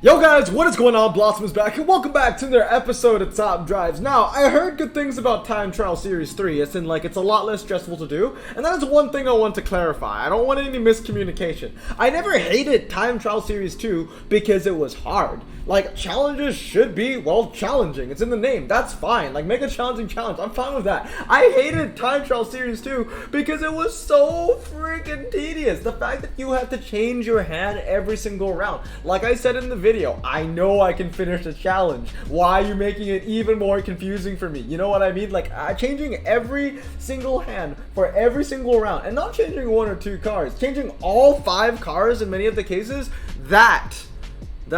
Yo guys, what is going on? Blossom is back and welcome back to another episode of Top Drives. Now, I heard good things about Time Trial Series 3, it's a lot less stressful to do, and that is one thing I want to clarify. I don't want any miscommunication. I never hated Time Trial Series 2 because it was hard. Like, challenges should be, well, challenging. It's in the name. That's fine. Like, make a challenging challenge. I'm fine with that. I hated Time Trial Series 2 because it was so freaking tedious. The fact that you had to change your hand every single round. Like I said in the video, I know I can finish the challenge. Why are you making it even more confusing for me? You know what I mean? Like, changing every single hand for every single round. And not changing one or two cars. Changing all 5 cars in many of the cases. That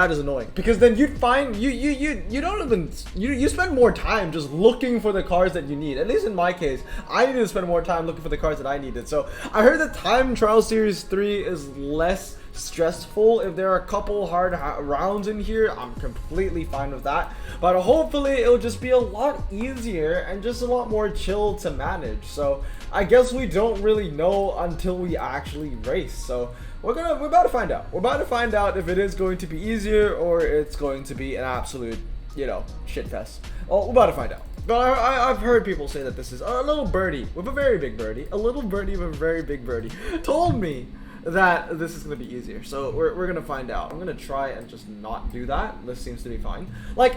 is annoying, because then you'd find you don't even you spend more time just looking for the cars that you need. At least in my case, I needed to spend more time looking for the cars that I needed. So I heard that Time Trial Series 3 is less stressful. If there are a couple hard rounds in here, I'm completely fine with that, but hopefully it'll just be a lot easier and just a lot more chill to manage. So I guess we don't really know until we actually race. So we're about to find out. We're about to find out if it is going to be easier or it's going to be an absolute, shit fest. Well, we're about to find out. But I've heard people say that this is a little birdie with a very big birdie. A little birdie with a very big birdie told me that this is going to be easier. So we're going to find out. I'm going to try and just not do that. This seems to be fine. Like,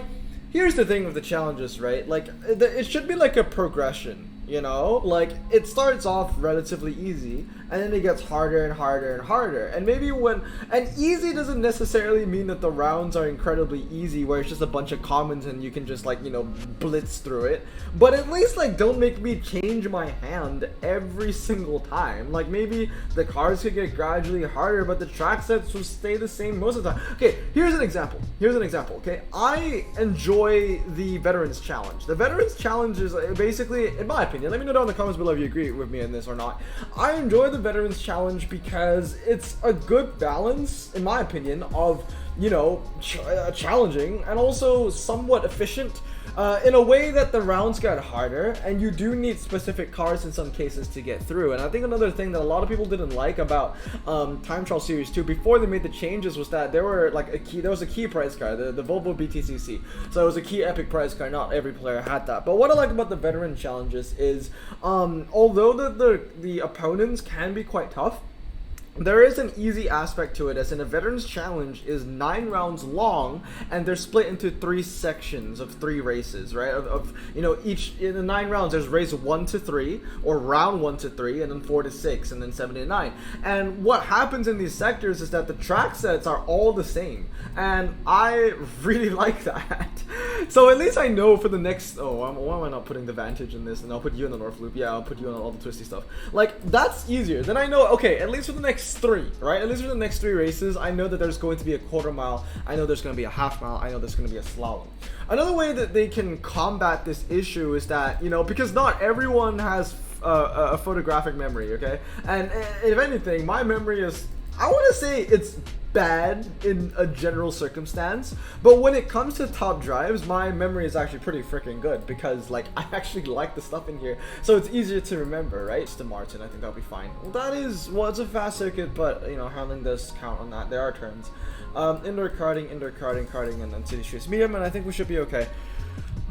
here's the thing with the challenges, right? Like, it should be like a progression. Like, it starts off relatively easy and then it gets harder and harder and harder. And maybe and easy doesn't necessarily mean that the rounds are incredibly easy where it's just a bunch of commons and you can just, like, blitz through it. But at least, like, don't make me change my hand every single time. Like, maybe the cars could get gradually harder, but the track sets will stay the same most of the time. Okay, here's an example, okay? I enjoy the Veterans Challenge. The Veterans Challenge is basically, in my opinion, let me know down in the comments below if you agree with me on this or not. I enjoy the Veterans Challenge because it's a good balance, in my opinion, of, challenging and also somewhat efficient in a way that the rounds get harder and you do need specific cars in some cases to get through. And I think another thing that a lot of people didn't like about Time Trial Series 2 before they made the changes was that there was a key prize car, the Volvo BTCC. So it was a key epic prize car. Not every player had that. But what I like about the veteran challenges is although the opponents can be quite tough, there is an easy aspect to it, as in a Veterans Challenge is 9 rounds long, and they're split into 3 sections of 3 races, right? Each in the 9 rounds, there's race 1 to 3, or round 1 to 3, and then 4 to 6, and then 7 to 9. And what happens in these sectors is that the track sets are all the same, and I really like that. So at least I know for the next. Why am I not putting the Vantage in this? And I'll put you in the North Loop. Yeah, I'll put you on all the twisty stuff. Like, that's easier. Then I know. Okay, at least for the next 3, right? At least for the next 3 races, I know that there's going to be a quarter mile. I know there's going to be a half mile. I know there's going to be a slalom. Another way that they can combat this issue is that, because not everyone has a photographic memory, okay? And if anything, my memory is, I want to say it's bad in a general circumstance, but when it comes to top drives, my memory is actually pretty freaking good because, like, I actually like the stuff in here, so it's easier to remember, right? It's the Martin, I think that'll be fine. Well, that is, well, it's a fast circuit, but handling does count on that. There are turns. Indoor karting, and then city streets medium, and I think we should be okay.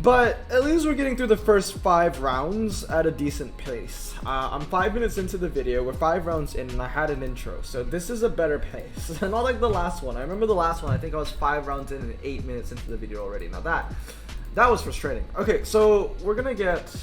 But at least we're getting through the first 5 rounds at a decent pace. I'm 5 minutes into the video, we're 5 rounds in, and I had an intro, so this is a better pace. Not like the last one. I remember the last one, I think I was 5 rounds in and 8 minutes into the video already. Now that was frustrating. Okay, so we're gonna get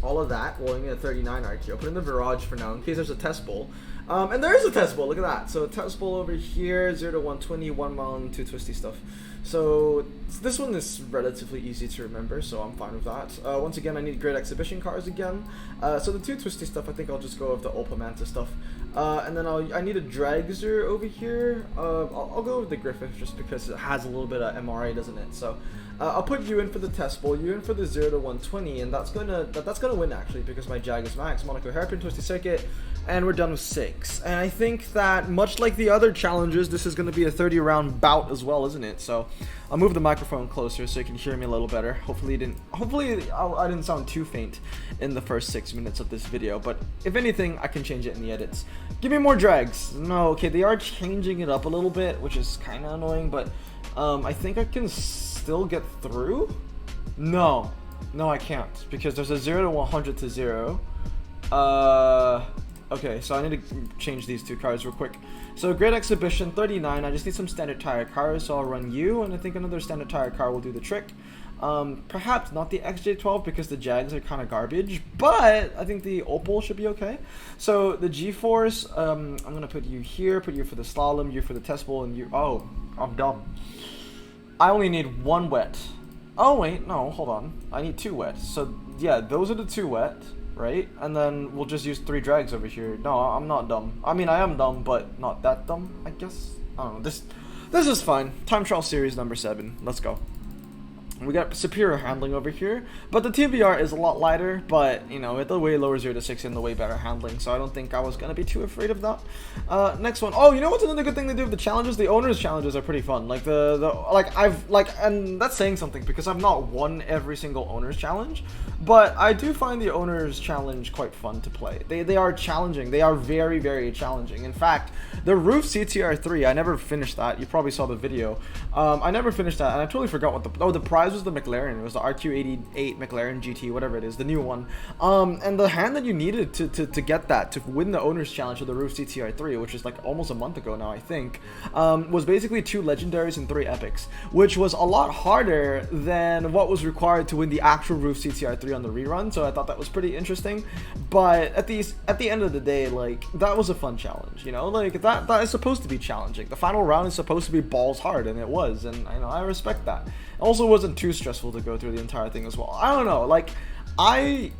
all of that. Well, I'm gonna get 39 RQ. I'll put in the Virage for now in case there's a test bowl. And there is a test bowl, look at that. So a test bowl over here, 0 to 120, 1 mile, and 2 twisty stuff. So this one is relatively easy to remember, so I'm fine with that. Once again, I need great exhibition cars again. So the 2 twisty stuff, I think I'll just go with the Opel Manta stuff. And then I need a Dragster over here. I'll go with the Griffith just because it has a little bit of MRA, doesn't it? So I'll put you in for the test bowl, you in for the 0 to 120, and that's gonna win actually because my Jag is max, Monaco hairpin, twisty circuit, and we're done with 6. And I think that much like the other challenges, this is gonna be a 30 round bout as well, isn't it? So I'll move the microphone closer so you can hear me a little better. Hopefully I didn't sound too faint in the first 6 minutes of this video, but if anything, I can change it in the edits. Give me more drags. No, okay, they are changing it up a little bit, which is kind of annoying, but I think I can still get through? No, I can't, because there's a 0 to 100 to 0. Okay, so I need to change these 2 cars real quick. So Great Exhibition 39, I just need some standard tire cars, so I'll run you, and I think another standard tire car will do the trick. Perhaps not the XJ12 because the Jags are kind of garbage, but I think the Opal should be okay. So the G-Force, I'm going to put you here, put you for the slalom, you for the test bowl, and you... Oh, I'm dumb. I only need 1 wet. Oh, wait, no, hold on. I need 2 wet. So, yeah, those are the 2 wet, right? And then we'll just use 3 drags over here. No, I'm not dumb. I mean, I am dumb, but not that dumb, I guess. I don't know. This is fine. Time trial series number 7. Let's go. We got superior handling over here, but the TBR is a lot lighter, but you know, with the way lower 0 to 60 and the way better handling, so I don't think I was gonna be too afraid of that. Next one. Oh, you know what's another good thing they do with the challenges? The owners challenges are pretty fun. Like and that's saying something because I've not won every single owners challenge, but I do find the owners challenge quite fun to play. They are challenging. They are very, very challenging. In fact, the roof CTR3, I never finished that. You probably saw the video. I never finished that, and I totally forgot what the prize was. The McLaren, it was the RQ88 McLaren GT, whatever it is, the new one. And the hand that you needed to get that, to win the owners challenge of the roof CTR3, which is like almost a month ago now, I think, was basically 2 legendaries and 3 epics, which was a lot harder than what was required to win the actual roof CTR3 on the rerun. So I thought that was pretty interesting. But at the end of the day, like, that was a fun challenge, you know, like that is supposed to be challenging. The final round is supposed to be balls hard, and it was, and I respect that. It also wasn't too stressful to go through the entire thing as well. I don't know, like, I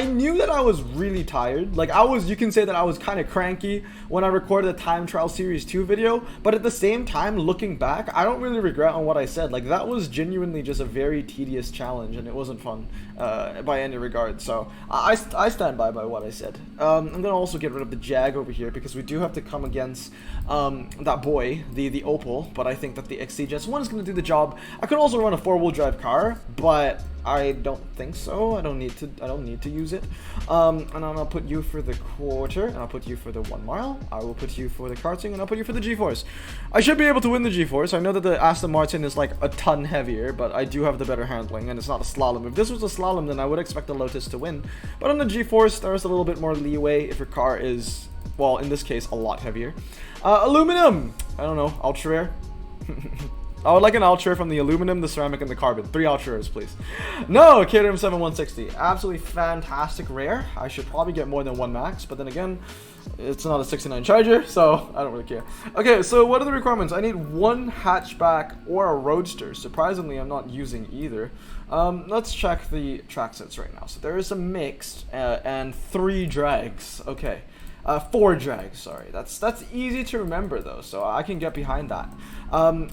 knew that I was really tired. Like, you can say that I was kind of cranky when I recorded the Time Trial Series 2 video, but at the same time, looking back, I don't really regret on what I said. Like, that was genuinely just a very tedious challenge, and it wasn't fun by any regard. So I stand by what I said. I'm gonna also get rid of the Jag over here because we do have to come against that boy, the Opal, but I think that the XCJS1 is gonna do the job. I could also run a 4-wheel drive car, but I don't think so. I don't need to use it. And then I'll put you for the quarter, and I'll put you for the 1 mile. I will put you for the karting, and I'll put you for the G-Force. I should be able to win the G-Force. I know that the Aston Martin is like a ton heavier, but I do have the better handling, and it's not a slalom. If this was a slalom, then I would expect the Lotus to win. But on the G-Force, there's a little bit more leeway if your car is, well, in this case, a lot heavier. Aluminum! I don't know, ultra rare. I would like an ultra from the aluminum, the ceramic, and the carbon. 3 ultra rares, please. No, KRM 7160. Absolutely fantastic rare. I should probably get more than 1 max, but then again, it's not a 69 Charger, so I don't really care. Okay, so what are the requirements? I need 1 hatchback or a roadster. Surprisingly, I'm not using either. Let's check the track sets right now. So there is a mixed and 3 drags. Okay. 4 drags, sorry. That's easy to remember though, so I can get behind that.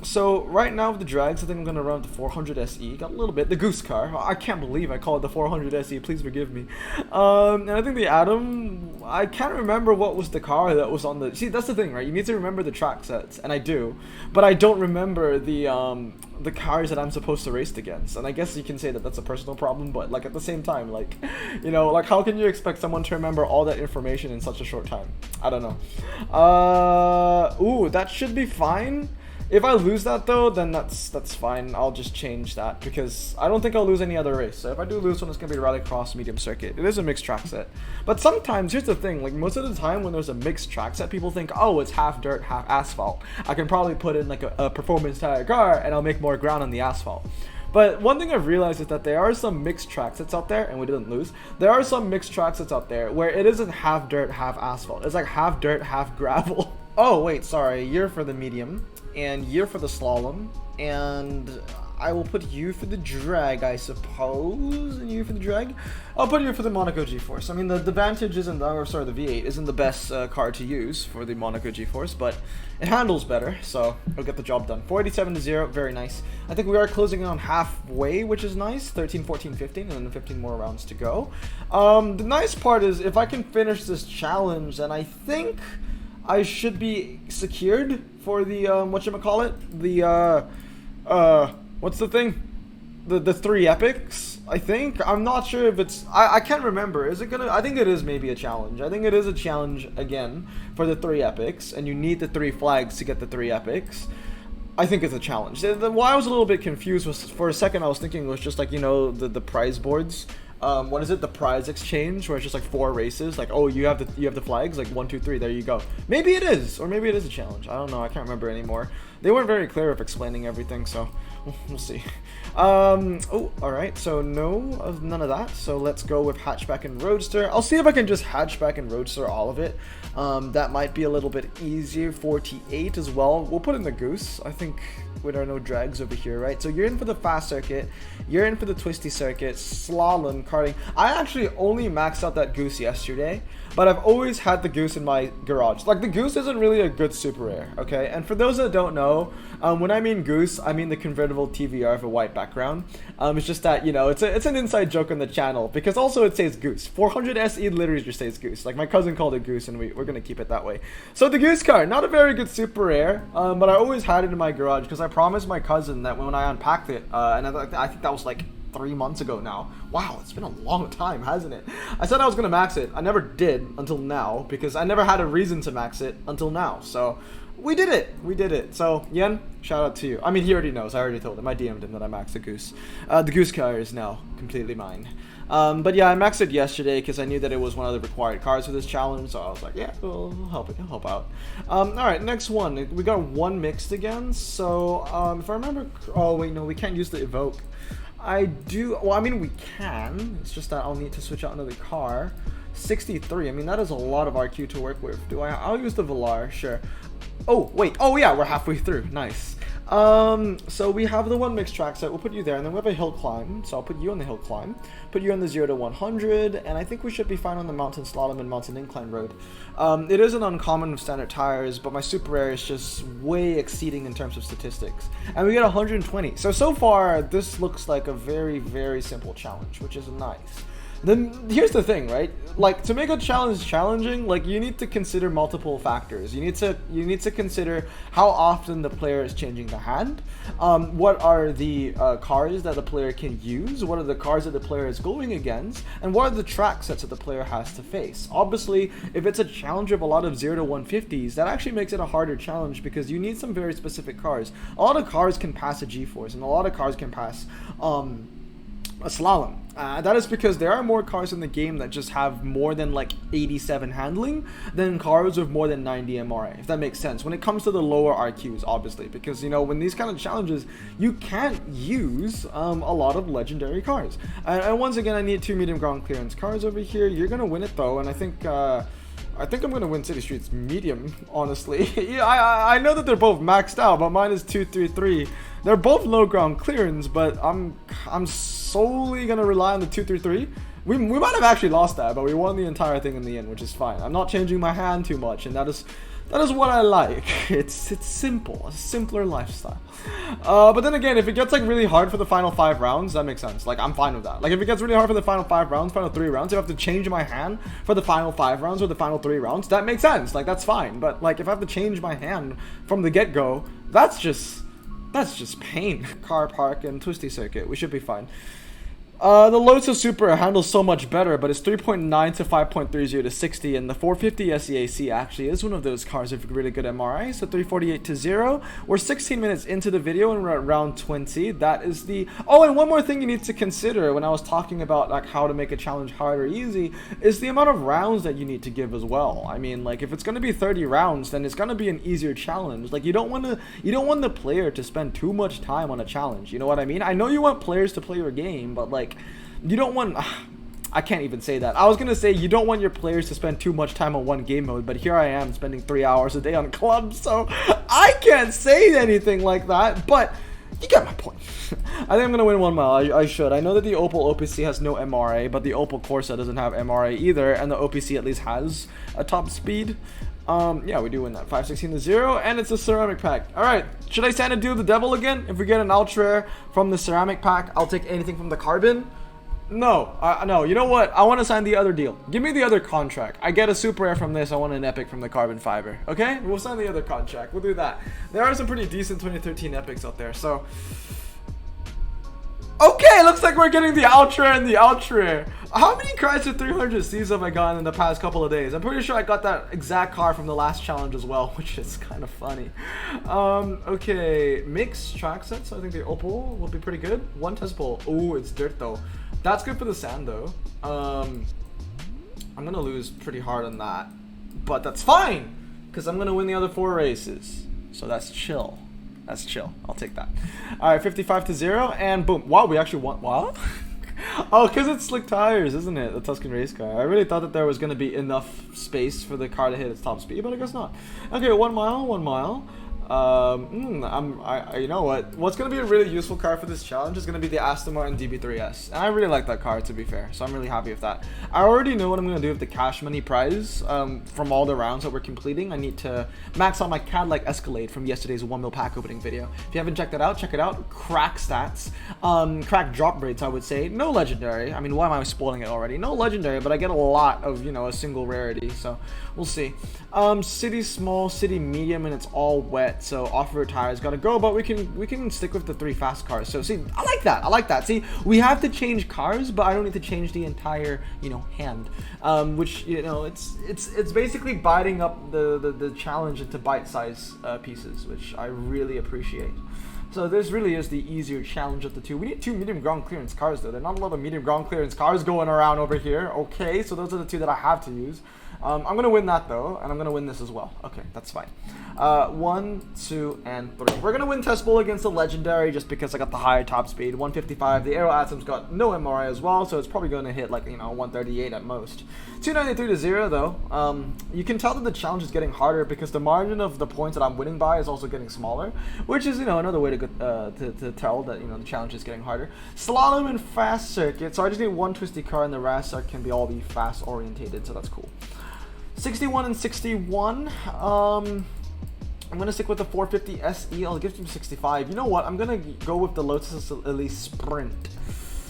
So right now with the drags, I think I'm gonna run the 400 SE. Got a little bit the goose car. I can't believe I called it the 400 SE. Please forgive me. And I think the Atom. I can't remember what was the car that was on the. See, that's the thing, right? You need to remember the track sets, and I do, but I don't remember the cars that I'm supposed to race against. And I guess you can say that that's a personal problem, but like at the same time, like, you know, like how can you expect someone to remember all that information in such a short time? I don't know. Ooh, that should be fine. If I lose that though, then that's fine. I'll just change that because I don't think I'll lose any other race. So if I do lose one, it's gonna be Rallycross medium circuit. It is a mixed track set, but sometimes here's the thing: like most of the time when there's a mixed track set, people think, oh, it's half dirt, half asphalt. I can probably put in like a performance tire car, and I'll make more ground on the asphalt. But one thing I've realized is that there are some mixed track sets out there, and we didn't lose. There are some mixed track sets out there where it isn't half dirt, half asphalt. It's like half dirt, half gravel. Oh wait, sorry. Year for the medium, and year for the slalom, and I will put you for the drag, I suppose, and you for the drag. I'll put you for the Monaco GeForce. I mean, the Vantage isn't, or sorry, the V8 isn't the best car to use for the Monaco GeForce, but it handles better, so it'll get the job done. 487-0, very nice. I think we are closing in on halfway, which is nice. 13, 14, 15, and then 15 more rounds to go. The nice part is if I can finish this challenge, then I think I should be secured for the, whatchamacallit? The, what's the thing? The 3 epics, I think. I'm not sure if it's, I can't remember. Is it gonna, I think it is maybe a challenge. I think it is a challenge again for the 3 epics, and you need the 3 flags to get the 3 epics. I think it's a challenge. Why I was a little bit confused was, for a second I was thinking it was just like, you know, the prize boards. What is it? The prize exchange, where it's just like 4 races. Like, oh, you have the flags, like 1, 2, 3. There you go. Maybe it is, or maybe it is a challenge. I don't know. I can't remember anymore. They weren't very clear of explaining everything, so we'll see. Oh, all right. So none of that. So let's go with hatchback and roadster. I'll see if I can just hatchback and roadster all of it. That might be a little bit easier. 48 as well. We'll put in the goose, I think, with our no drags over here, right? So you're in for the fast circuit, you're in for the twisty circuit, slalom, karting. I actually only maxed out that goose yesterday, but I've always had the goose in my garage. Like, the goose isn't really a good super rare, okay? And for those that don't know, when I mean goose, I mean the convertible TVR with a white background. It's just that, you know, it's an inside joke on the channel, because also it says goose. 400 SE literally just says goose. Like, my cousin called it goose, and we're gonna keep it that way. So the goose car, not a very good super rare, but I always had it in my garage because I promised my cousin that when I unpacked it, and I think that was like 3 months ago now. Wow, it's been a long time, hasn't it? I said I was gonna max it. I never did until now, because I never had a reason to max it until now. So we did it. So Yen, shout out to you. I mean, he already knows. I already told him. I DM'd him that I maxed the goose. The goose car is now completely mine. But yeah, I maxed it yesterday because I knew that it was one of the required cars for this challenge, so I was like, yeah, we'll help out. Alright, next one. We got 1 mixed again, so if I remember, oh wait, no, we can't use the evoke. Well, I mean, we can, it's just that I'll need to switch out another car. 63, I mean, that is a lot of RQ to work with. I'll use the Velar, sure. Oh, wait, oh yeah, we're halfway through, nice. So we have the 1 mixed track set, we'll put you there, and then we have a hill climb, so I'll put you on the hill climb, put you on the 0 to 100, and I think we should be fine on the mountain slalom and mountain incline road. It is an uncommon with standard tires, but my super rare is just way exceeding in terms of statistics, and we get 120, so far this looks like a very, very simple challenge, which is nice. Then here's the thing, right? Like, to make a challenge challenging, like, you need to consider multiple factors. You need to consider how often the player is changing the hand. What are the cars that the player can use? What are the cars that the player is going against? And what are the track sets that the player has to face? Obviously, if it's a challenge of a lot of 0 to 150s, that actually makes it a harder challenge because you need some very specific cars. A lot of cars can pass a GeForce, and a lot of cars can pass a slalom. That is because there are more cars in the game that just have more than like 87 handling than cars with more than 90 MRA, if that makes sense, when it comes to the lower RQs, obviously, because, you know, when these kind of challenges, you can't use a lot of legendary cars. And once again, I need 2 medium ground clearance cars over here. You're gonna win it though, and I think I'm gonna win City Streets medium, honestly. Yeah, I know that they're both maxed out, but mine is 233. They're both low ground clearance, but I'm solely gonna rely on the 233. We might have actually lost that, but we won the entire thing in the end, which is fine. I'm not changing my hand too much, and that is what I like. It's simple, a simpler lifestyle. But then again, if it gets like really hard for the final 5 rounds, that makes sense. Like, I'm fine with that. Like, if it gets really hard for the final 5 rounds, final 3 rounds, if I have to change my hand for the final 5 rounds or the final 3 rounds, that makes sense. Like, that's fine. But like, if I have to change my hand from the get-go, that's just pain. Car park and twisty circuit. We should be fine. The Lotus Super handles so much better, but it's 3.9 to 5.30 to 60, and the 450 SEAC actually is one of those cars with really good MRI, so 348 to 0. We're 16 minutes into the video, and we're at round 20. That is the... Oh, and one more thing you need to consider when I was talking about like how to make a challenge hard or easy is the amount of rounds that you need to give as well. I mean, like, if it's going to be 30 rounds, then it's going to be an easier challenge. Like, you don't want the player to spend too much time on a challenge, you know what I mean? I know you want players to play your game, but like, you don't want... I can't even say that. I was going to say you don't want your players to spend too much time on one game mode, but here I am spending 3 hours a day on clubs, so I can't say anything like that. But You get my point. I think I'm gonna win 1 mile. I should. I know that the Opel OPC has no MRA, but the Opel Corsa doesn't have MRA either, and the OPC at least has a top speed. Yeah, we do win that. 516 to 0, and it's a ceramic pack. All right, should I sign a deal with the devil again? If we get an ultra rare from the ceramic pack, I'll take anything from the carbon. No, no. You know what? I want to sign the other deal. Give me the other contract. I get a super rare from this. I want an epic from the carbon fiber. Okay, we'll sign the other contract. We'll do that. There are some pretty decent 2013 epics out there. So, okay, looks like we're getting the ultra and the ultra rare. How many Chrysler 300Cs have I gotten in the past couple of days? I'm pretty sure I got that exact car from the last challenge as well, which is kind of funny. Okay, mixed track sets. So I think the Opel will be pretty good. 1 test pull. Oh, it's dirt though. That's good for the sand though. I'm gonna lose pretty hard on that, but that's fine because I'm gonna win the other 4 races. So that's chill. That's chill. I'll take that. All right, 55 to 0, and boom. Wow, we actually won. What? Oh, because it's slick tires, isn't it? The Tuscan race car. I really thought that there was gonna be enough space for the car to hit its top speed, but I guess not. Okay, 1 mile. 1 mile. You know what? What's gonna be a really useful car for this challenge is gonna be the Aston Martin DB3S, and I really like that car, to be fair. So I'm really happy with that. I already know what I'm gonna do with the cash money prize from all the rounds that we're completing. I need to max out my Cadillac Escalade from yesterday's 1 mil pack opening video. If you haven't checked that out, check it out. Crack stats, crack drop rates, I would say. No legendary. I mean, why am I spoiling it already? No legendary, but I get a lot of, you know, a single rarity. So we'll see. City small, city medium, and it's all wet. So off-road tires gotta go, but we can stick with the 3 fast cars. So see, I like that. I like that. See, we have to change cars, but I don't need to change the entire, you know, hand. Which, you know, it's basically biting up the challenge into bite-size pieces, which I really appreciate. So this really is the easier challenge of the 2. We need 2 medium ground clearance cars though. There are not a lot of medium ground clearance cars going around over here. Okay, so those are the 2 that I have to use. I'm gonna win that though, and I'm gonna win this as well. Okay, that's fine. 1, 2, and 3. We're gonna win test bowl against the legendary just because I got the higher top speed. 155. The Aero Atom's got no MRI as well, so it's probably gonna hit like, you know, 138 at most. 293 to 0 though. You can tell that the challenge is getting harder because the margin of the points that I'm winning by is also getting smaller, which is, you know, another way to tell that, you know, the challenge is getting harder. Slalom and fast circuit. So I just need 1 twisty car, and the rest can be all fast orientated, so that's cool. 61 and 61. I'm gonna stick with the 450 SE. I'll give him 65. You know what? I'm gonna go with the Lotus Elise Sprint.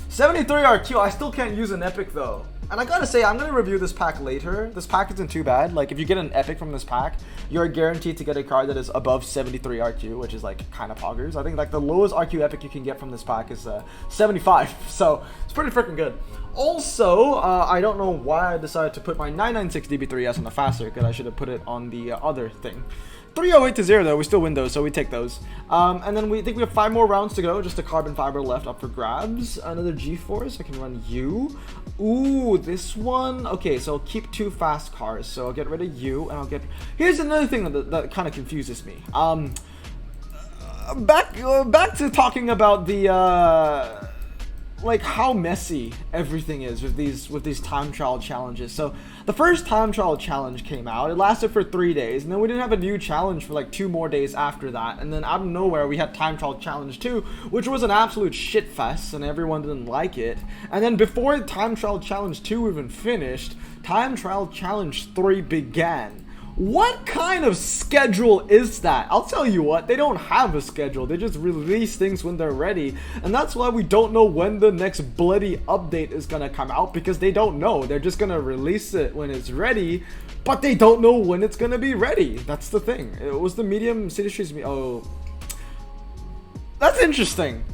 73 RQ. I still can't use an epic though. And I gotta say, I'm gonna review this pack later. This pack isn't too bad. Like, if you get an epic from this pack, you're guaranteed to get a card that is above 73 RQ, which is like kind of poggers. I think like the lowest RQ epic you can get from this pack is 75. So it's pretty freaking good. Also, I don't know why I decided to put my 996 DB3S on the fast circuit. I should have put it on the other thing. 308 to 0 though, we still win those, so we take those. And then we think we have 5 more rounds to go, just a carbon fiber left up for grabs. Another G-Force, I can run you. Ooh, this one. Okay, so I'll keep 2 fast cars, so I'll get rid of you, and I'll get... Here's another thing that kind of confuses me. Back to talking about the... like how messy everything is with these time trial challenges. So the first time trial challenge came out, it lasted for 3 days, and then we didn't have a new challenge for like 2 more days after that, and then out of nowhere we had time trial challenge 2, which was an absolute shit fest and everyone didn't like it. And then before time trial challenge 2 even finished, time trial challenge 3 began. What kind of schedule is that? I'll tell you what, they don't have a schedule. They just release things when they're ready. And that's why we don't know when the next bloody update is gonna come out, because they don't know. They're just gonna release it when it's ready, but they don't know when it's gonna be ready. That's the thing. It was the medium city streets. Oh, that's interesting.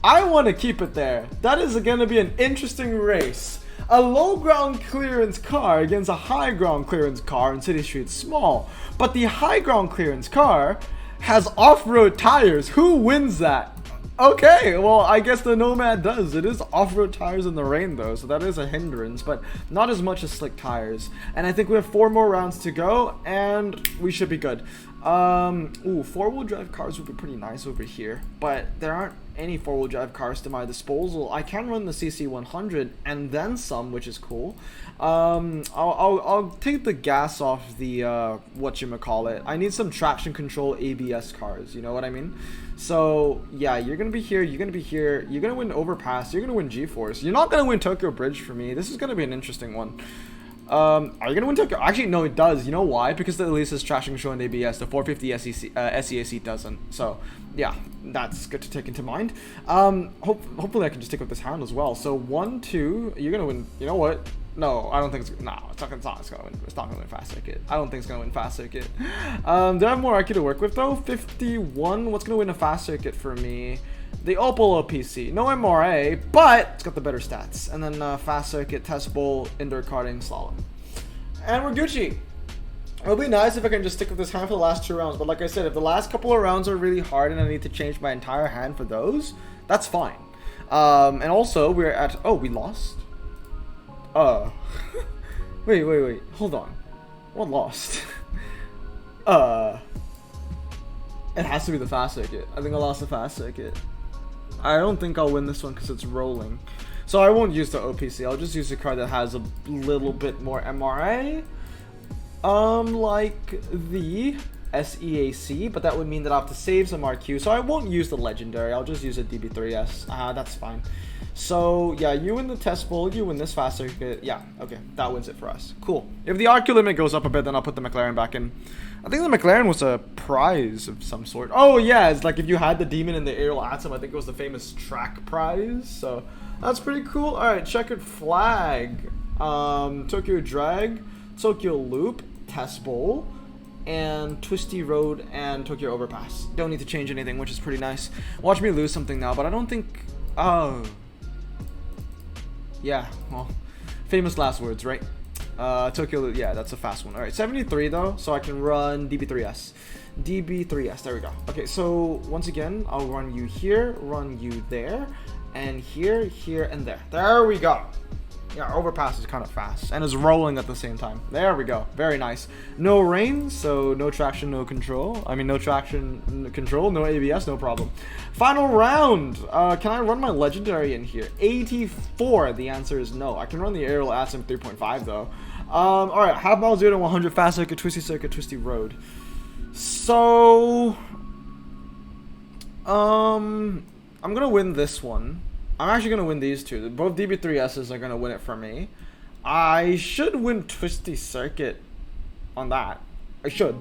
I want to keep it there. That is gonna be an interesting race. A low ground clearance car against a high ground clearance car in City Street Small. But the high ground clearance car has off-road tires. Who wins that? Okay, well, I guess the Nomad does. It is off-road tires in the rain though, so that is a hindrance, but not as much as slick tires. And I think we have 4 more rounds to go, and we should be good. Ooh, 4-wheel drive cars would be pretty nice over here, but there aren't any four-wheel drive cars to my disposal, I can run the CC100 and then some, which is cool. I'll take the gas off the whatchamacallit. I need some traction control ABS cars, you know what I mean? So yeah, you're gonna be here, you're gonna be here, you're gonna win Overpass, you're gonna win G-Force. You're not gonna win Tokyo Bridge for me. This is gonna be an interesting one. Are you gonna win Tokyo? Actually, no, it does. You know why? Because the Elise is traction control and ABS. The 450 SEAC doesn't. So yeah, that's good to take into mind. Hopefully I can just take up this hand as well. So 1, 2, you're gonna win. You know what? No, I don't think it's no. It's not gonna win. It's not gonna win Fast Circuit. I don't think it's gonna win Fast Circuit. Do I have more IQ to work with though? 51. What's gonna win a Fast Circuit for me? The Opel OPC, no MRA, but it's got the better stats. And then Fast Circuit, Test Bowl, Indoor Karting, Slalom. And we're Gucci. It'll be nice if I can just stick with this hand for the last 2 rounds. But like I said, if the last couple of rounds are really hard and I need to change my entire hand for those, that's fine. And also, we're at... Oh, we lost? Wait. Hold on. What lost? It has to be the Fast Circuit. I think I lost the Fast Circuit. I don't think I'll win this one because it's rolling. So I won't use the OPC. I'll just use a card that has a little bit more MRA. Like the SEAC, but that would mean that I have to save some RQ. So I won't use the Legendary. I'll just use a DB3S. That's fine. So yeah, you win the Test Bowl, you win this Fast Circuit. Yeah, okay, that wins it for us. Cool. If the RQ limit goes up a bit, then I'll put the McLaren back in. I think the McLaren was a prize of some sort. Oh yeah, it's like if you had the Demon in the Aerial Atom, I think it was the famous track prize. So that's pretty cool. All right, checkered flag, Tokyo Drag, Tokyo Loop, Test Bowl, and Twisty Road and Tokyo Overpass. Don't need to change anything, which is pretty nice. Watch me lose something now, but I don't think... Oh. Yeah, well, famous last words, right? Tokyo, yeah, that's a fast one. All right, 73 though, so I can run DB3S. DB3S, there we go. Okay, so once again, I'll run you here, run you there, and here, here, and there. There we go. Yeah, Overpass is kind of fast and is rolling at the same time. There we go. Very nice. No rain, so no traction, no control. I mean, no traction, control, no ABS, no problem. Final round. Can I run my Legendary in here? 84. The answer is no. I can run the Aerial Atom 3.5 though. All right, half mile 0 to 100, Fast Circuit, Twisty Road. So, I'm gonna win this one. I'm actually going to win these two. Both DB3Ss are going to win it for me. I should win Twisty Circuit on that. I should.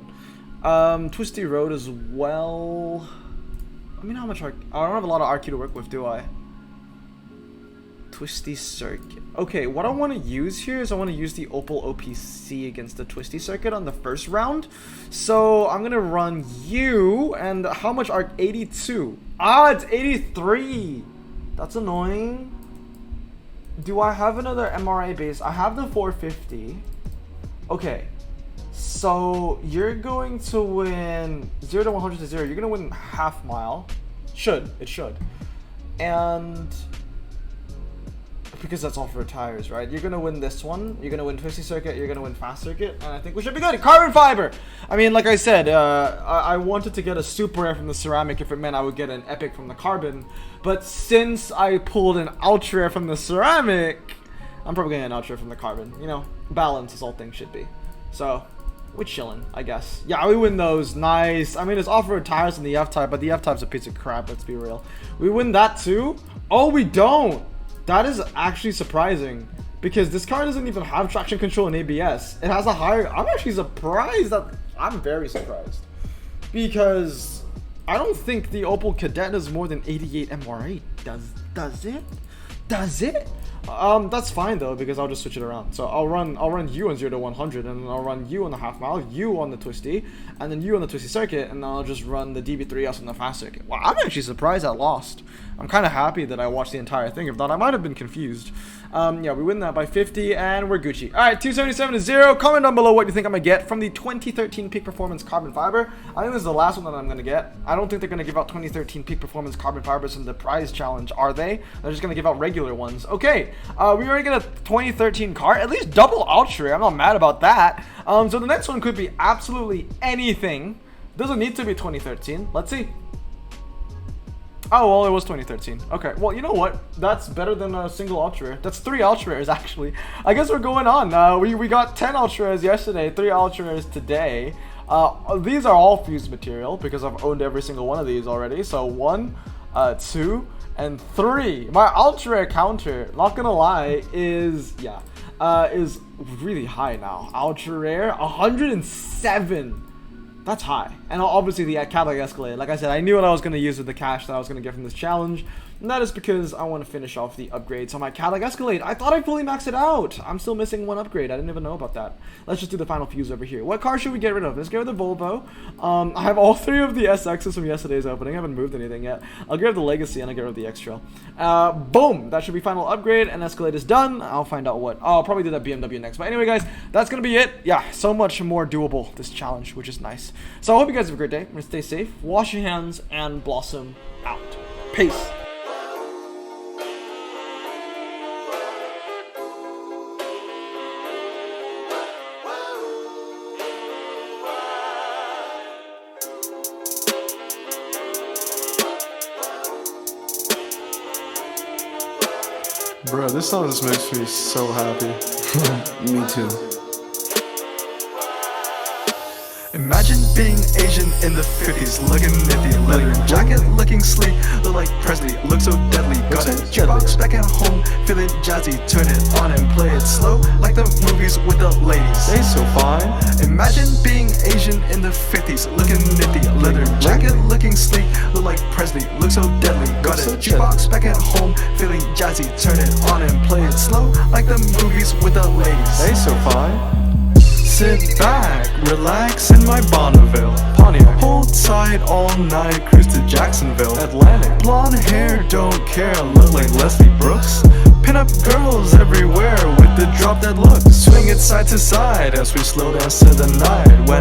Twisty Road as well. I mean, how much... I don't have a lot of RQ to work with, do I? Twisty Circuit. Okay, what I want to use here is I want to use the Opel OPC against the Twisty Circuit on the first round. So I'm going to run you. And how much are 82? Ah, it's 83. That's annoying. Do I have another MRA base? I have the 450. Okay. So you're going to win 0 to 100 to 0. You're going to win half mile. It should. And because that's all for tires, right? You're going to win this one. You're going to win Twisty Circuit. You're going to win Fast Circuit. And I think we should be good. Carbon fiber. I mean, like I said, I wanted to get a super rare from the ceramic if it meant I would get an epic from the carbon. But since I pulled an ultra rare from the ceramic, I'm probably getting an ultra rare from the carbon. You know, balance is all things should be. So we're chilling, I guess. Yeah, we win those. Nice. I mean, it's off-road tires in the F-Type, but the F-Type's a piece of crap, let's be real. We win that too? Oh, we don't. That is actually surprising because this car doesn't even have traction control and ABS. It has a higher... I'm actually surprised that... I'm very surprised because I don't think the Opel Kadett is more than 88 MRA. Does it? Does it? That's fine though because I'll just switch it around. So I'll run you on 0 to 100 and then I'll run you on the half mile, you on the Twisty, and then you on the Twisty Circuit, and then I'll just run the DB3S on the Fast Circuit. Wow, I'm actually surprised I lost. I'm kind of happy that I watched the entire thing. If not, I might have been confused. Yeah, we win that by 50 and we're Gucci. All right, 277 to 0. Comment down below what you think I'm gonna get from the 2013 Peak Performance Carbon Fiber. I think this is the last one that I'm gonna get. I don't think they're gonna give out 2013 Peak Performance Carbon Fibers in the prize challenge, are they? They're just gonna give out regular ones. Okay, we already get a 2013 car, at least double ultra. I'm not mad about that. So the next one could be absolutely anything. Doesn't need to be 2013. Let's see. Oh, well, it was 2013. Okay, well, you know what? That's better than a single ultra rare. That's 3 ultra rares, actually. I guess we're going on. We got 10 ultra rares yesterday, 3 ultra rares today. These are all fused material because I've owned every single one of these already. So 1, 2, and 3. My ultra rare counter, not gonna lie, is really high now. Ultra rare, 107. That's high. And obviously the Cadillac Escalade. Like I said, I knew what I was going to use with the cash that I was going to get from this challenge. And that is because I want to finish off the upgrades on my Cadillac Escalade. I thought I fully maxed it out. I'm still missing 1 upgrade. I didn't even know about that. Let's just do the final fuse over here. What car should we get rid of? Let's get rid of the Volvo. I have all 3 of the SXs from yesterday's opening. I haven't moved anything yet. I'll get rid of the Legacy and I'll get rid of the X-Trail. Boom! That should be final upgrade, and Escalade is done. I'll find out what. I'll probably do that BMW next. But anyway, guys, that's going to be it. Yeah, so much more doable, this challenge, which is nice. So I hope you guys have a great day. I'm going to stay safe, wash your hands, and blossom out. Peace. Bro, this song just makes me so happy. Me too. Imagine being Asian in the 50s, looking nifty, leather jacket, looking sleek, look like Presley, look so deadly. Got a jukebox back at home, feeling jazzy, turn it on and play it slow, like the movies with the ladies. They so fine. Imagine being Asian in the 50s, looking nifty, leather jacket, looking sleek, look like Presley, look so deadly. Got a jukebox back at home, feeling jazzy, turn it on and play it slow, like the movies with the ladies. They so fine. Sit back, relax in my Bonneville Pontiac. Hold tight all night, cruise to Jacksonville Atlantic. Blonde hair, don't care, look like Leslie Brooks. Pin up girls everywhere with the drop dead look. Swing it side to side as we slow dance to the night. When